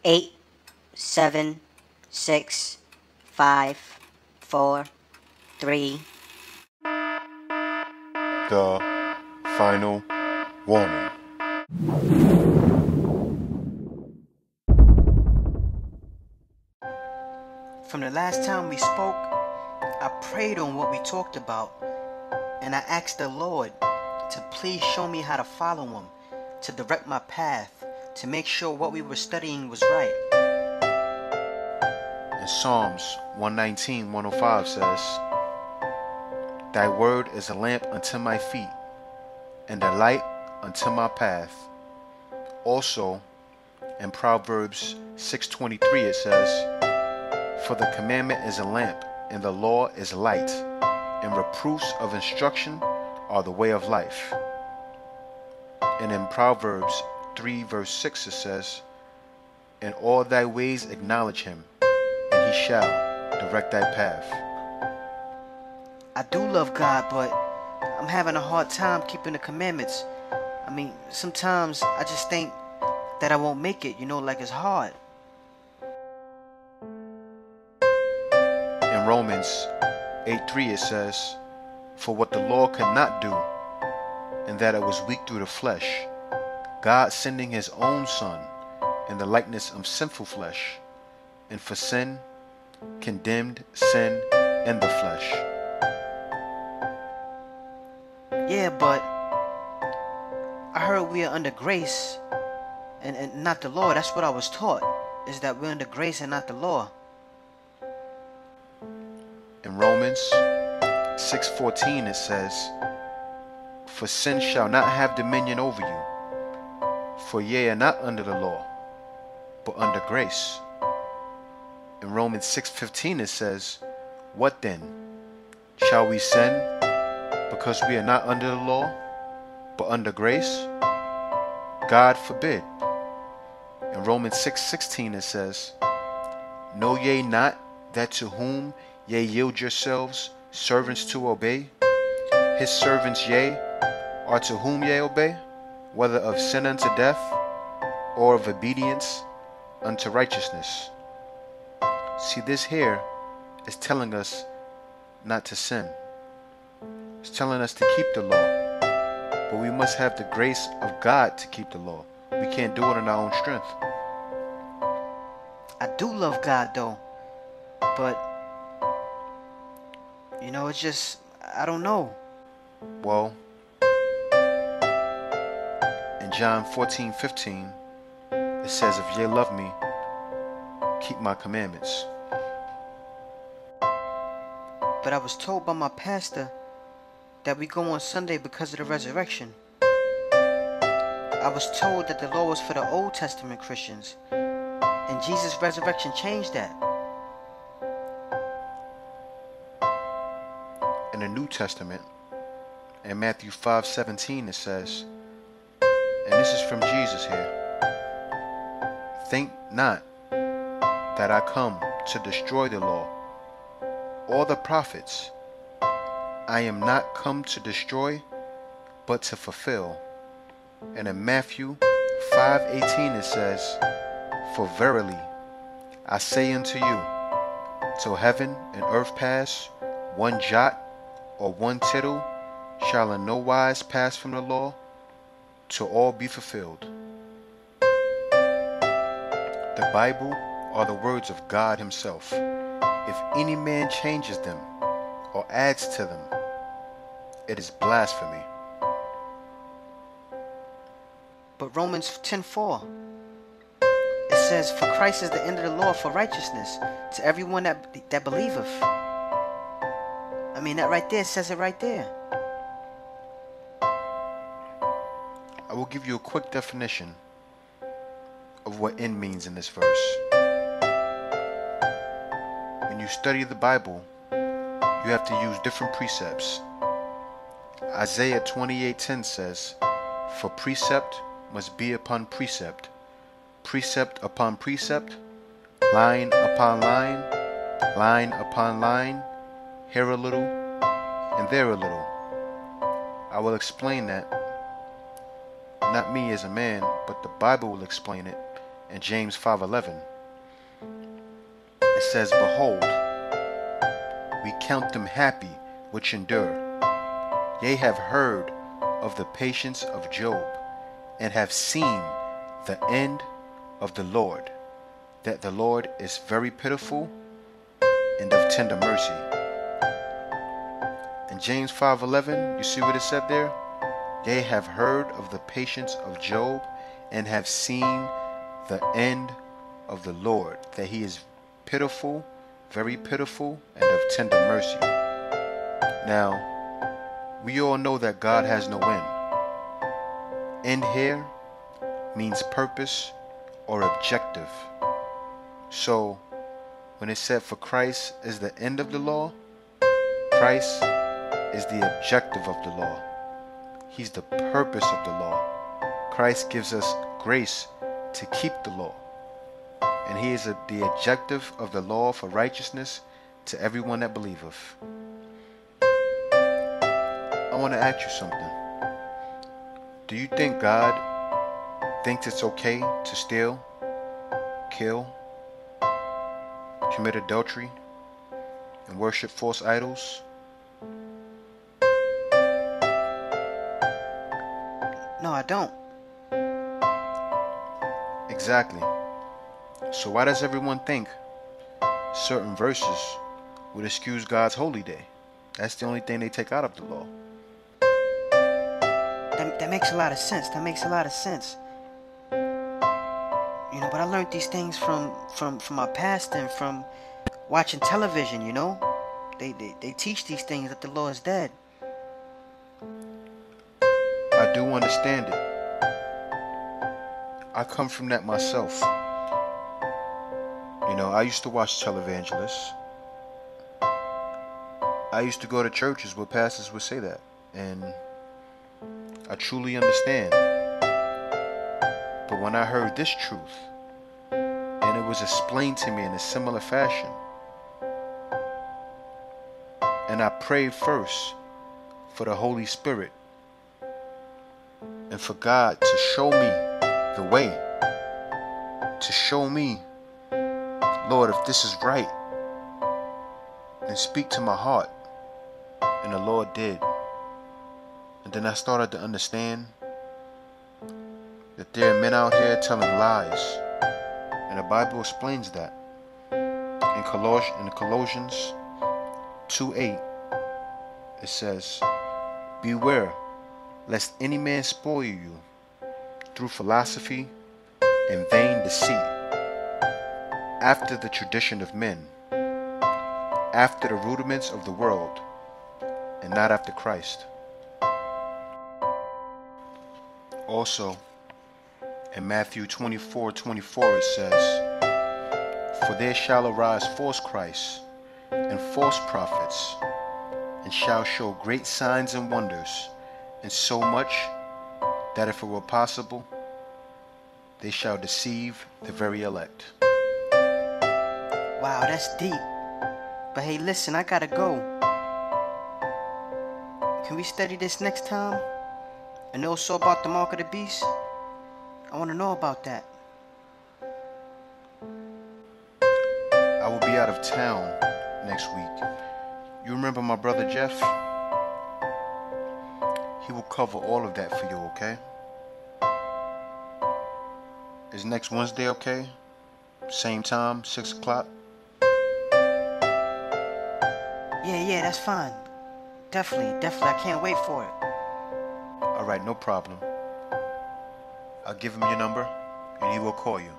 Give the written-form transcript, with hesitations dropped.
8, 7, 6, 5, 4, 3. The final warning. From the last time we spoke, I prayed on what we talked about, and I asked the Lord to please show me how to follow Him, to direct my path, to make sure what we were studying was right. In Psalms 119:105 says, Thy word is a lamp unto my feet, and a light unto my path. Also, in Proverbs 6:23 it says, For the commandment is a lamp, and the law is light, and reproofs of instruction are the way of life. And in Proverbs 3 verse 6 it says, In all thy ways acknowledge him, and he shall direct thy path. I do love God, but I'm having a hard time keeping the commandments. Sometimes I just think that I won't make it, like it's hard. In Romans 8:3 it says, For what the law could not do, and that it was weak through the flesh, God sending his own Son in the likeness of sinful flesh, and for sin, condemned sin in the flesh. Yeah, but I heard we are under grace and not the law. That's what I was taught, is that we're under grace and not the law. In Romans 6:14 it says, For sin shall not have dominion over you, for ye are not under the law, but under grace. In Romans 6:15 it says, What then? Shall we sin because we are not under the law, but under grace? God forbid. In Romans 6:16 it says, Know ye not that to whom ye yield yourselves servants to obey, his servants ye are to whom ye obey, whether of sin unto death, or of obedience unto righteousness. See, this here is telling us not to sin. It's telling us to keep the law. But we must have the grace of God to keep the law. We can't do it in our own strength. I do love God though, but it's just, I don't know. Well, in John 14:15 it says, If ye love me, keep my commandments. But I was told by my pastor that we go on Sunday because of the resurrection. I was told that the law was for the Old Testament Christians, and Jesus' resurrection changed that. In the New Testament, in Matthew 5:17 it says, and this is from Jesus here, Think not that I come to destroy the law or the prophets. I am not come to destroy, but to fulfill. And in Matthew 5:18 it says, For verily I say unto you, till heaven and earth pass, one jot or one tittle shall in no wise pass from the law, till all be fulfilled. The Bible are the words of God himself. If any man changes them or adds to them, it is blasphemy. But Romans 10:4, it says, For Christ is the end of the law for righteousness to everyone that believeth. That right there says it right there. I will give you a quick definition of what "end" means in this verse. When you study the Bible, you have to use different precepts. Isaiah 28:10 says, For precept must be upon precept, precept upon precept, line upon line, line upon line, here a little and there a little. I will explain that, not me as a man, but the Bible will explain it in James 5:11. It says, "Behold, we count them happy which endure. Ye have heard of the patience of Job, and have seen the end of the Lord, that the Lord is very pitiful and of tender mercy." In James 5:11, you see what it said there? Ye have heard of the patience of Job, and have seen the end of the Lord, that he is pitiful, very pitiful, and of tender mercy. Now, we all know that God has no end. End here means purpose or objective. So, when it said for Christ is the end of the law, Christ is the objective of the law. He's the purpose of the law. Christ gives us grace to keep the law. And he is the objective of the law for righteousness to everyone that believeth. I want to ask you something. Do you think God thinks it's okay to steal, kill, commit adultery, and worship false idols? No, I don't. Exactly. So why does everyone think certain verses would excuse God's holy day? That's the only thing they take out of the law. That makes a lot of sense. That makes a lot of sense. You know, but I learned these things from my past and from watching television, you know? They teach these things that the law is dead. I do understand it. I come from that myself. You know, I used to watch televangelists. I used to go to churches where pastors would say that. And I truly understand. But when I heard this truth, and it was explained to me in a similar fashion, and I prayed first for the Holy Spirit and for God to show me the way, to show me, Lord, if this is right, then speak to my heart. And the Lord did. And then I started to understand that there are men out here telling lies. And the Bible explains that. In Colossians 2:8, it says, "Beware, lest any man spoil you through philosophy and vain deceit, after the tradition of men, after the rudiments of the world, and not after Christ." Also, in Matthew 24:24 it says, "For there shall arise false Christs and false prophets, and shall show great signs and wonders, and so much that if it were possible, they shall deceive the very elect." Wow, that's deep. But hey, listen, I gotta go. Can we study this next time? And also about the mark of the beast? I want to know about that. I will be out of town next week. You remember my brother Jeff? He will cover all of that for you, okay? Is next Wednesday okay? Same time, 6 o'clock? Yeah, that's fine. Definitely. I can't wait for it. Alright, no problem. I'll give him your number and he will call you.